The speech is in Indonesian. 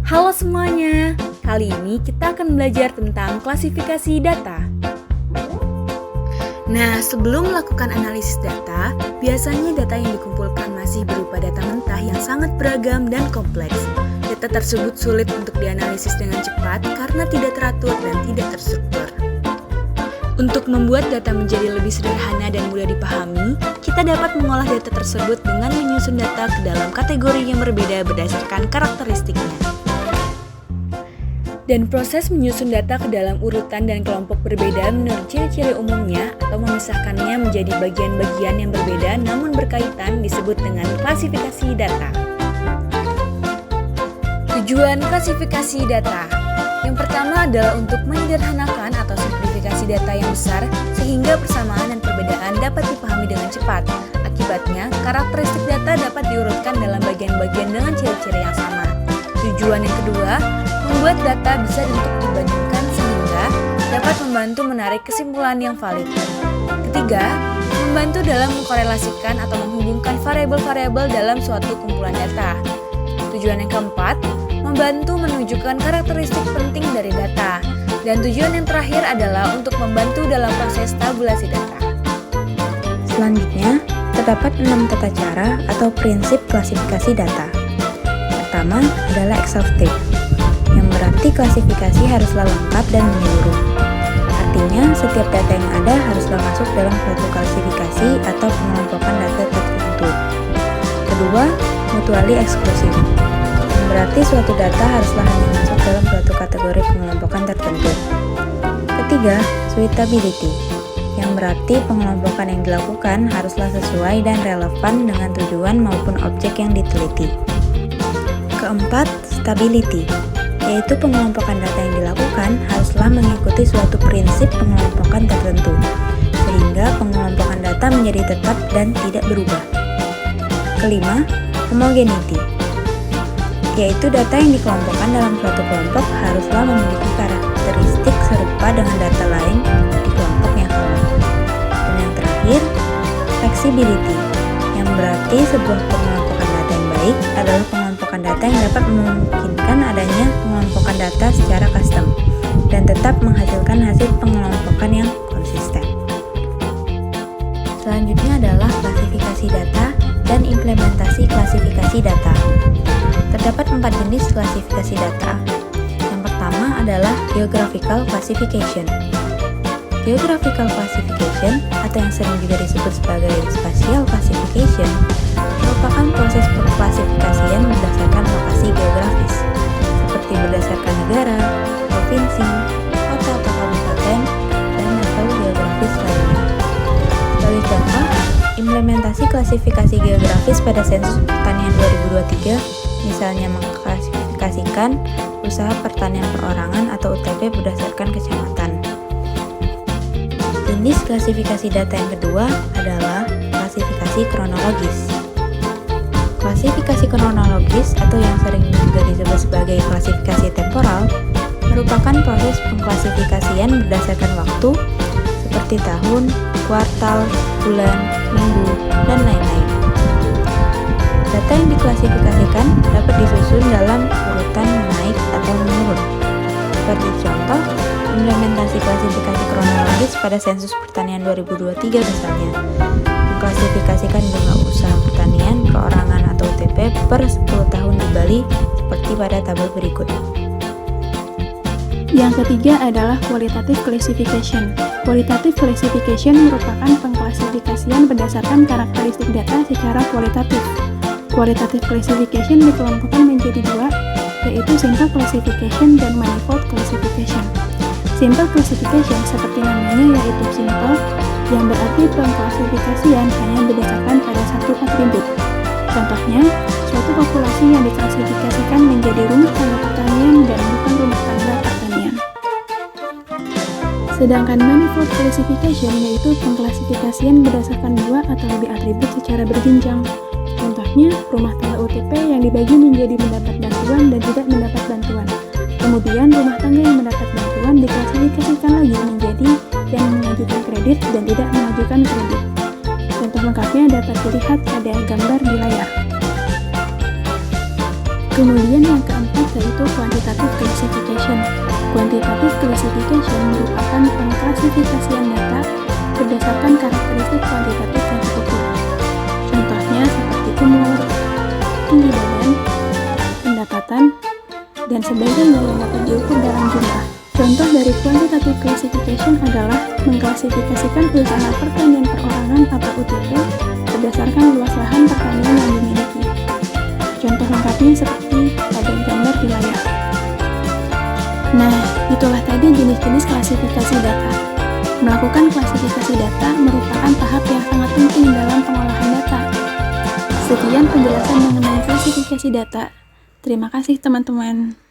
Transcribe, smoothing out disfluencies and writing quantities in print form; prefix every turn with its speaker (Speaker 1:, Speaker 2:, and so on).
Speaker 1: Halo semuanya, kali ini kita akan belajar tentang klasifikasi data. Nah, sebelum melakukan analisis data, biasanya data yang dikumpulkan masih berupa data mentah yang sangat beragam dan kompleks. Data tersebut sulit untuk dianalisis dengan cepat karena tidak teratur dan tidak terstruktur. Untuk membuat data menjadi lebih sederhana dan mudah dipahami, kita dapat mengolah data tersebut dengan menyusun data ke dalam kategori yang berbeda berdasarkan karakteristiknya. Dan proses menyusun data ke dalam urutan dan kelompok berbeda menurut ciri-ciri umumnya atau memisahkannya menjadi bagian-bagian yang berbeda namun berkaitan disebut dengan klasifikasi data. Tujuan klasifikasi data. Yang pertama adalah untuk menyederhanakan atau simplifikasi data yang besar sehingga persamaan dan perbedaan dapat dipahami dengan cepat. Akibatnya, karakteristik data dapat diurutkan dalam bagian-bagian dengan ciri-ciri yang sama. Tujuan yang kedua, membuat data bisa untuk dibandingkan sehingga dapat membantu menarik kesimpulan yang valid. Ketiga, membantu dalam mengkorelasikan atau menghubungkan variabel-variabel dalam suatu kumpulan data. Tujuan yang keempat, membantu menunjukkan karakteristik penting dari data. Dan tujuan yang terakhir adalah untuk membantu dalam proses tabulasi data.
Speaker 2: Selanjutnya, terdapat 6 tata cara atau prinsip klasifikasi data. Pertama adalah exhaustive, yang berarti klasifikasi haruslah lengkap dan menyeluruh. Artinya, setiap data yang ada haruslah masuk dalam suatu klasifikasi atau pengelompokan data tertentu. Kedua, mutually exclusive, yang berarti suatu data haruslah hanya masuk dalam suatu kategori pengelompokan tertentu. Ketiga, suitability, yang berarti pengelompokan yang dilakukan haruslah sesuai dan relevan dengan tujuan maupun objek yang diteliti. Keempat, stability, yaitu pengelompokan data yang dilakukan haruslah mengikuti suatu prinsip pengelompokan tertentu, sehingga pengelompokan data menjadi tetap dan tidak berubah. Kelima, homogeneity, yaitu data yang dikelompokkan dalam suatu kelompok haruslah memiliki karakteristik serupa dengan data lain di kelompok yang sama. Dan yang terakhir, flexibility, yang berarti sebuah pengelompokan data yang baik adalah pengelompokan data yang dapat memungkinkan adanya pengelompokan data secara custom dan tetap menghasilkan hasil pengelompokan yang konsisten. Selanjutnya adalah klasifikasi data dan implementasi klasifikasi data. Terdapat 4 jenis klasifikasi data. Yang pertama adalah geographical classification. Geographical classification, atau yang sering juga disebut sebagai spatial classification, merupakan proses pengklasifikasian berdasarkan lokasi geografis, seperti berdasarkan negara, provinsi, kota atau kabupaten, dan atau geografis lainnya. Sebagai contoh, implementasi klasifikasi geografis pada sensus pertanian 2023 misalnya mengklasifikasikan usaha pertanian perorangan atau UTP berdasarkan kecamatan. Jenis klasifikasi data yang kedua adalah klasifikasi kronologis. Klasifikasi kronologis atau yang sering juga disebut sebagai klasifikasi temporal merupakan proses pengklasifikasian berdasarkan waktu seperti tahun, kuartal, bulan, minggu, dan lain-lain. Data yang diklasifikasikan dapat disusun dalam urutan naik atau menurun. Seperti contoh, implementasi klasifikasi kronologis pada sensus pertanian 2023 misalnya, mengklasifikasikan jumlah usaha pertanian, perorangan atau UTP per 10 tahun di Bali seperti pada tabel berikut.
Speaker 3: Yang ketiga adalah qualitative classification. Qualitative classification merupakan pengklasifikasian berdasarkan karakteristik data secara kualitatif. Qualitative classification dikelompokkan menjadi 2, yaitu simple classification dan manifold classification. Simple classification seperti namanya yaitu simple, yang berarti pengklasifikasian hanya berdasarkan pada satu atribut. Contohnya, suatu populasi yang diklasifikasikan menjadi rumah tangga pertanian dan bukan rumah tangga pertanian. Sedangkan manifold classification yaitu pengklasifikasian berdasarkan 2 atau lebih atribut secara berjenjang. Contohnya, rumah tangga UTP yang dibagi menjadi mendapat bantuan dan tidak mendapat bantuan. Kemudian, rumah tangga yang mendapat bantuan diklasifikasikan lagi menjadi yang mengajukan kredit dan tidak mengajukan kredit. Contoh lengkapnya dapat dilihat pada gambar di layar. Kemudian yang keempat yaitu quantitative classification. Quantitative classification merupakan pengklasifikasian data berdasarkan karakteristik kuantitatif yang terukur. Contohnya seperti umur, tinggi badan, pendapatan, dan sebagainya yang dapat diukur dalam jumlah. Contoh dari quantitative classification adalah mengklasifikasikan usaha pertanian perorangan atau UTP berdasarkan luas lahan pertanian yang dimiliki. Contoh lengkapnya seperti pada gambar di layar. Nah, itulah tadi jenis-jenis klasifikasi data. Melakukan klasifikasi data merupakan tahap yang sangat penting dalam pengolahan data. Sekian penjelasan mengenai klasifikasi data. Terima kasih teman-teman.